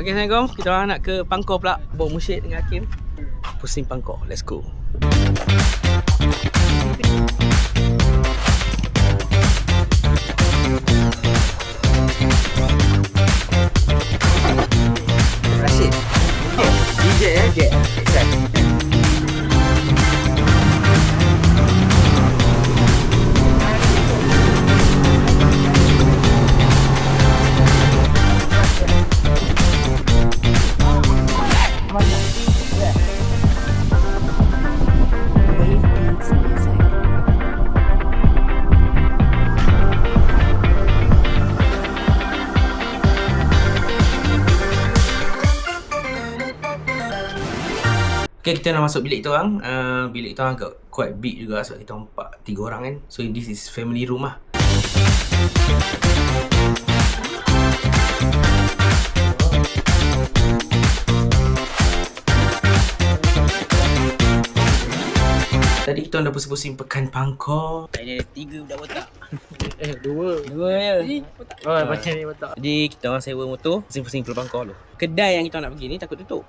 Okay, Assalamualaikum. Kita orang nak ke Pangkor pula. Bawa Musyid dengan Hakim. Pusing Pangkor. Let's go. Rashid. DJ ya? Okay. Okay, kita nak masuk bilik kita orang. Bilik kita orang agak quite big juga sebab kita orang 3 orang kan. So this is family room lah. Tadi kita orang dah pusing-pusing pekan Pangkor. Ini ada 3 budak botak. 2 je. Oh, macam ni botak. Jadi kita orang sewa motor, pusing-pusing ke Pangkor tu. Kedai yang kita orang nak pergi ni takut tutup.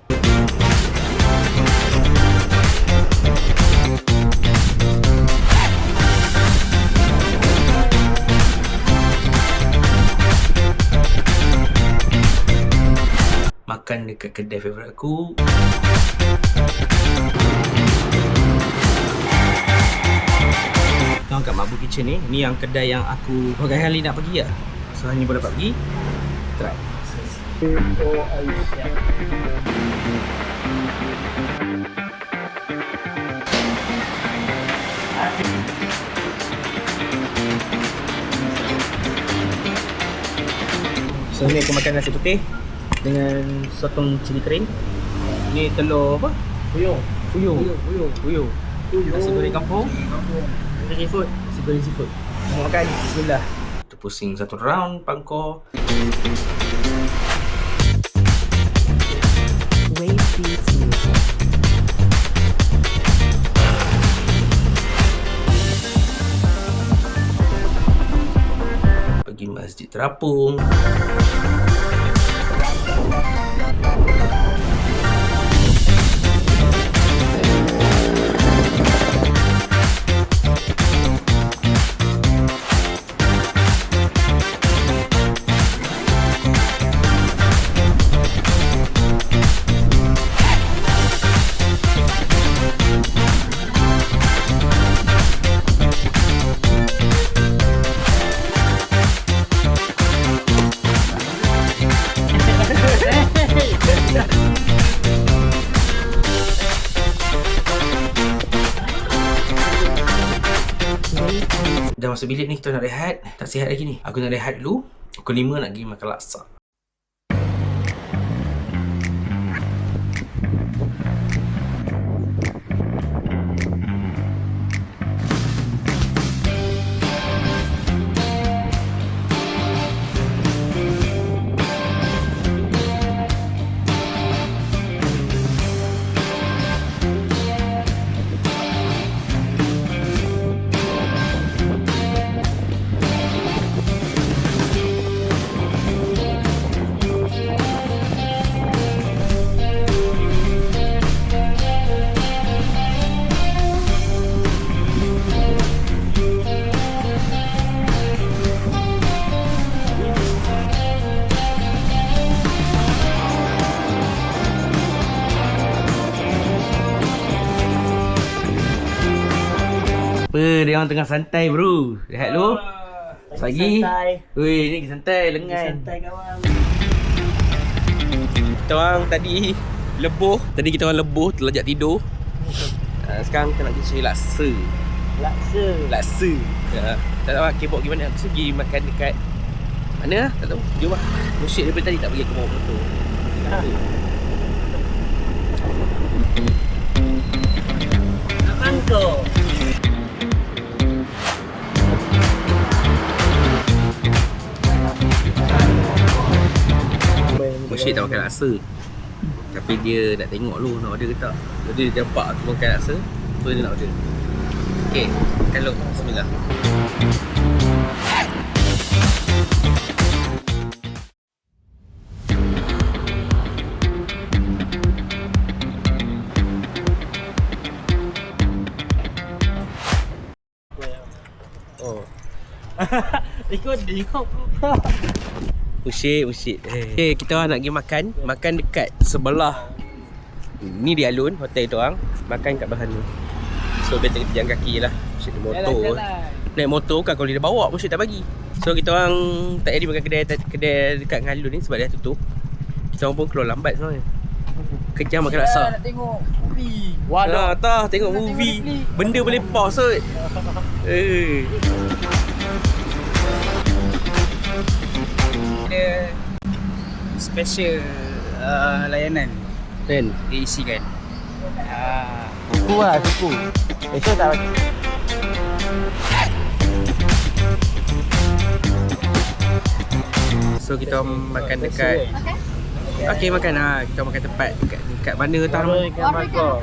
Makan dekat kedai favourite aku. Tengok kat Mabu Kitchen ni. Ni yang kedai yang aku berapa kali nak pergi lah. So hari ni boleh dapat pergi. Try. So ni aku makan nasi putih dengan sotong cili kering. Ni telur apa? Puyuh. Nasi goreng kampung. Seafood. Nasi goreng seafood. Mau makan? Bismillah. Kita pusing satu round Pangkor. Wave Beats Music. Pergi Masjid Terapung. Dah masuk bilik ni, kita nak rehat. Tak sihat lagi ni. Aku nak rehat dulu. Pukul 5 nak pergi makan laksa. Apa, dia orang tengah santai bro. Rehat dulu. Pagi. Weh, ni santai lengan. Santai kawan. Kita orang tadi lebuh. Tadi kita orang lebuh, terlajak tidur. Sekarang kita nak pergi laksa. Laksa. Ya. Tak tahu K-pop gimana. Aku pergi makan dekat mana lah? Tak tahu. Jom lah. Musyid daripada tadi tak pergi ke bawah motor. Pangkor. Musyid tak makan laksa. Tapi dia nak tengok dulu nak order ke tak. Jadi dia nampak aku makan laksa, so dia nak order. Okay, makan dulu. Bismillah. Ikut dia. Usyik. Okay, kita orang nak pergi makan. Makan dekat sebelah. Ni di Alun, hotel tu orang. Makan kat belah ni. So better kita jalan kaki lah. Usyik naik motor. Naik motor kan kalau dia bawa pun usyik tak bagi. So kita orang tak jadi makan kedai dekat dengan Alun ni sebab dia tutup. Kita orang pun keluar lambat sebenarnya. Kejam makan laksa. Nak tengok movie. Wadah tah tengok movie. Benda boleh pause kot. Ada special layanan Kan? dia isikan. Suku lah, suku. Esok tak bagi. So kita makan dekat okey makan kita makan tempat dekat mana tahu nama? Ikan bakar.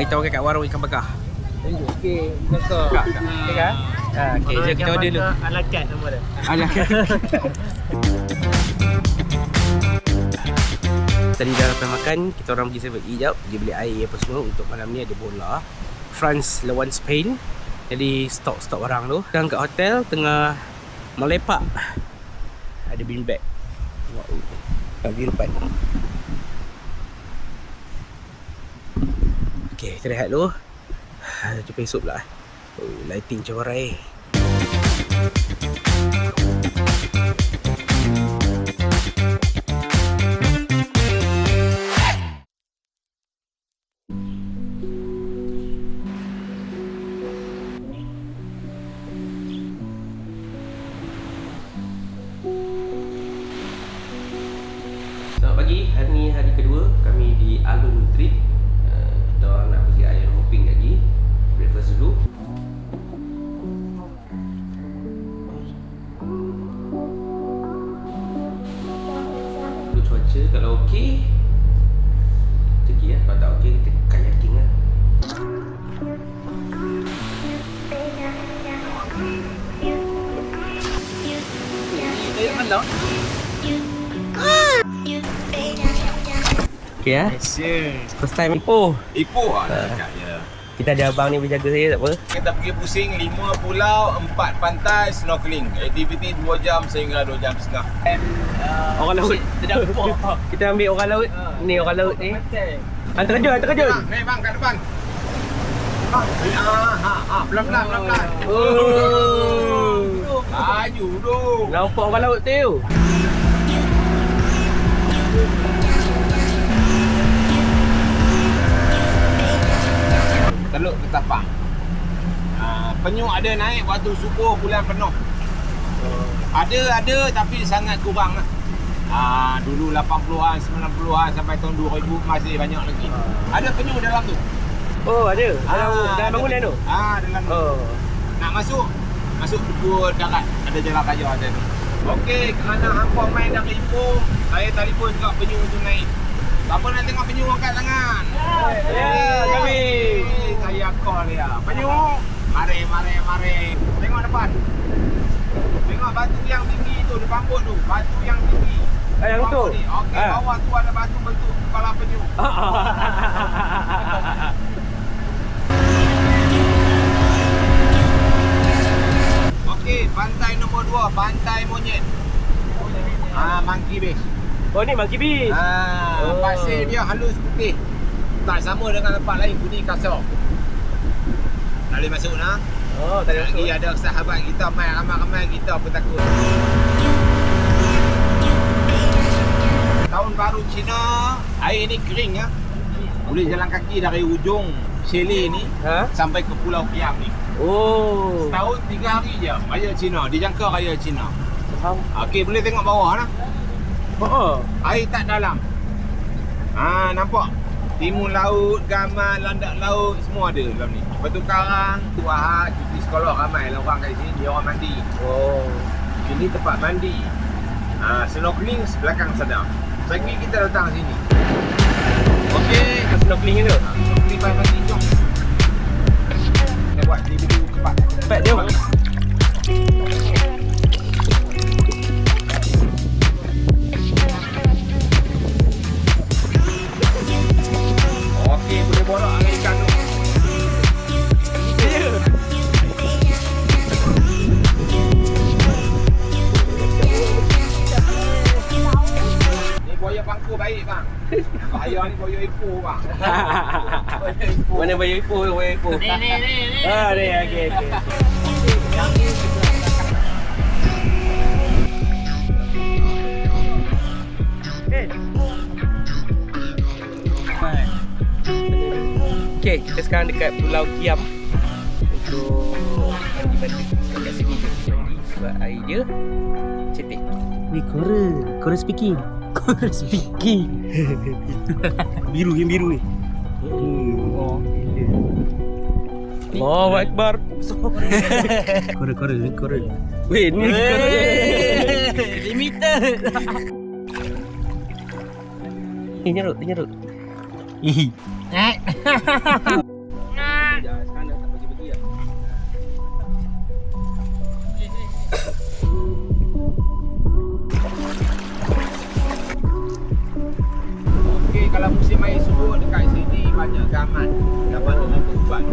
Kita makan kat warung ikan bakar. Tunjuk sikit bakar. Okey kan? Okey, jom kita order dulu. Ala carte nama dia. Tadi dah lepas makan, kita orang pergi 7 jap, pergi beli air apa semua untuk malam ni ada bola. France lawan Spain. Jadi stok barang tu. Dan kat hotel tengah melepak. Ada bean bag. Wow. View depan. Okay, kita rehat dulu. Jumpa esok pula. Lighting macam warai. Selamat pagi, hari ni hari kedua kami di Alun Trip. Kita orang nak pergi island hopping lagi. Breakfast dulu. Dulu cuaca kalau okey kita pergi lah. Kalau tak okey kita kayaking lah. Dia mana? Okay lah. First time Ipoh. Ipoh lah dekat je. Kita ada abang ni berjaga saya tak apa. Kita pergi pusing 5 pulau, 4 pantai, snorkeling. Aktiviti 2 jam sehingga 2 jam setengah. Orang laut. Kita ambil orang laut. Ni orang laut ni. Terkejut. Naik bang kat depan. Pelan-pelan. Oh. Laju tu. Nampak orang laut tu. Teluk Ketapang. Penyu ada naik waktu subuh bulan penuh. Ada tapi sangat kurang lah. Dulu 80-an, 90-an sampai tahun 2000 masih banyak lagi. Ada penyu dalam tu. Oh ada. Dalam bangunan tu. Dalam tu. Nak masuk dua darat. Ada jalan raya ada tu. Okey, kerana hampa main dari Ipoh, saya telefon kat penyu tu naik. Siapa nak tengok penyu angkat tangan? Kami. Saya call dia. Penyu. Mari. Tengok depan. Tengok batu yang tinggi tu depan bot tu. Batu yang tinggi. Yang tu. Okey, bawah tu ada batu bentuk kepala penyu. Okey, pantai nombor 2, pantai monyet. Monkey Beach. Oh ni Monkey Beach. Pasir dia halus putih. Tak sama dengan tempat lain, bunyi kasar. Tak boleh masuk nak. Oh, tak ada lagi ada sahabat kita main ramai-ramai kita pun takut. Tahun baru Cina, air ni kering ya. Boleh jalan kaki dari ujung chalet ni sampai ke Pulau Piang ni. Oh. Setahun 3 hari je raya Cina, dijangka raya Cina. Faham. Okey, boleh tengok bawah lah. Air tak dalam. Nampak? Timun laut, gaman, landak laut, semua ada dalam ni. Batu karang, Ahad, cuti sekolah ramai lah orang kat sini, dia orang mandi. Oh, ini tempat mandi. Snorkeling belakang sana. Pagi kita datang sini. Okey, Snorkeling tu. Snorkeling pagi jom. Kita buat review cepat. Cepat jom. Okey, boleh borak dengan ikan tu. Ayah ni boyo ipoh bang. Boyo ipoh. Mana bayar ipoh? Bayar ipoh. Ni. Ah, ni okey. Okey, kita sekarang dekat Pulau Giam untuk mandi kat sini je. Mandi sebab air dia cetek. Ni Korea speaking. Biru yang biru ni. Oh. Allahu Akbar. Korea. Weh, ni Korea. Limited. Nyeruk. Sekarang dah tak bagi-bagi lah. Okey, kalau musim air surut dekat sini banyak gaman. Gaman dengan ubat.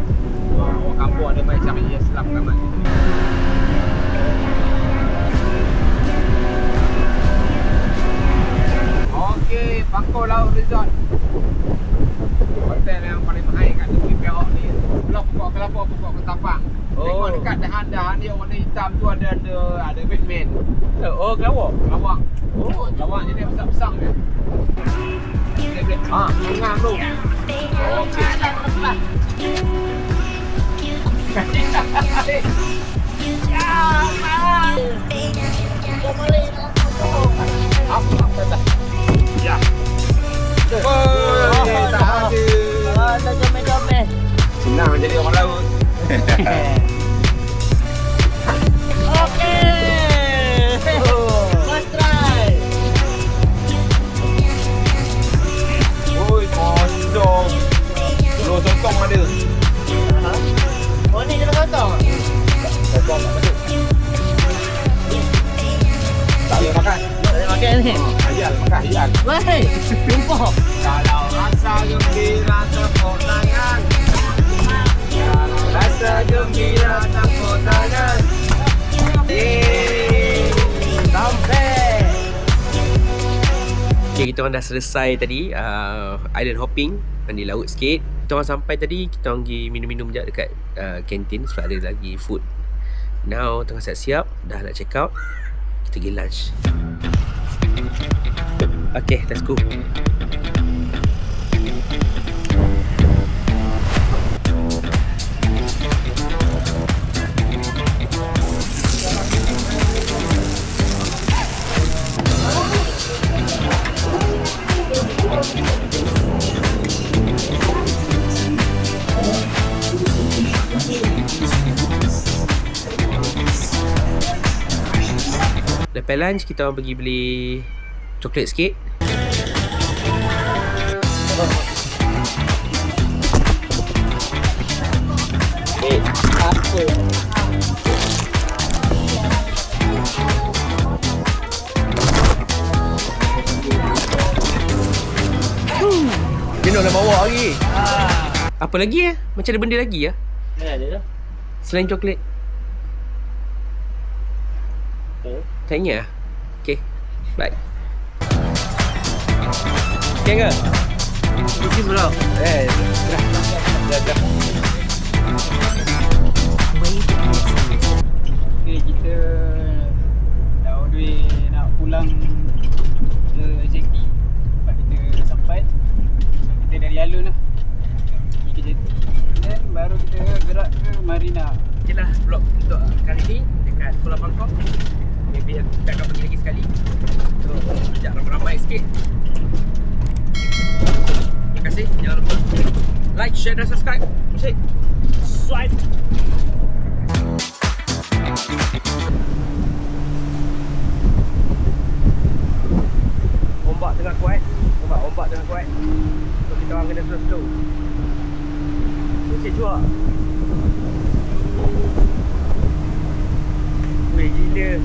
Orang kampung ada macam ni Islam gaman. Okey, Bangkok Laut Resort. Hotel yang paling mahal kat tepi Perak ni. Blok pokok kelapa, pokok ketapang. Tengok dekat dahan-dahan dia warna hitam tu ada Batman. Oh, kelawak. Lawak. Oh, lawak jadi besar-besar dia. Ah, tengah tu. Okey. Apa dah? Ya. Oh, tak ada. Tak comel-comel. Senang jadi orang laut. Okey. First try. Oi, kosong. Telur sotong ada. Oh ni kena kotong. Sotong tak masuk. Tak boleh makan. Boleh makan ni. Ayal, makan ayal. Weh, lupa. Kalau rasa gembira tepuk tangan. Kalau rasa gembira tepuk tangan. Yeay, sampai. Okay, kita orang dah selesai tadi island hopping, mandi laut sikit. Kita orang sampai tadi, kita orang pergi minum-minum sekejap dekat kantin sebab ada lagi food. Now tengah siap-siap, dah nak check out. Kita pergi lunch. Okay, let's go. Lepas lunch, kita orang pergi beli coklat sikit. Apa? Dia nak bawa lagi. Apa lagi Macam ada benda lagi Ada dah. selain coklat? Tak ingat Okay, bye. Okay ke? Isi belum? Dah. Okay, kita dah on the way nak pulang ke JT. Tempat kita sampai. So, kita dari Alun lah. Kita pergi ke JT. Dan baru kita gerak ke Marina. Okay lah, vlog untuk kali ni dekat Pulau Bangkok. Maybe kita akan pergi lagi sekali. So, ajak ramai-ramai sikit. Terima kasih. Jangan lupa like, share dan subscribe. Musik. Swipe. Ombak tengah kuat. Ombak tengah kuat. So kita orang kena slow-slow. Musik cuak. Weh, gila.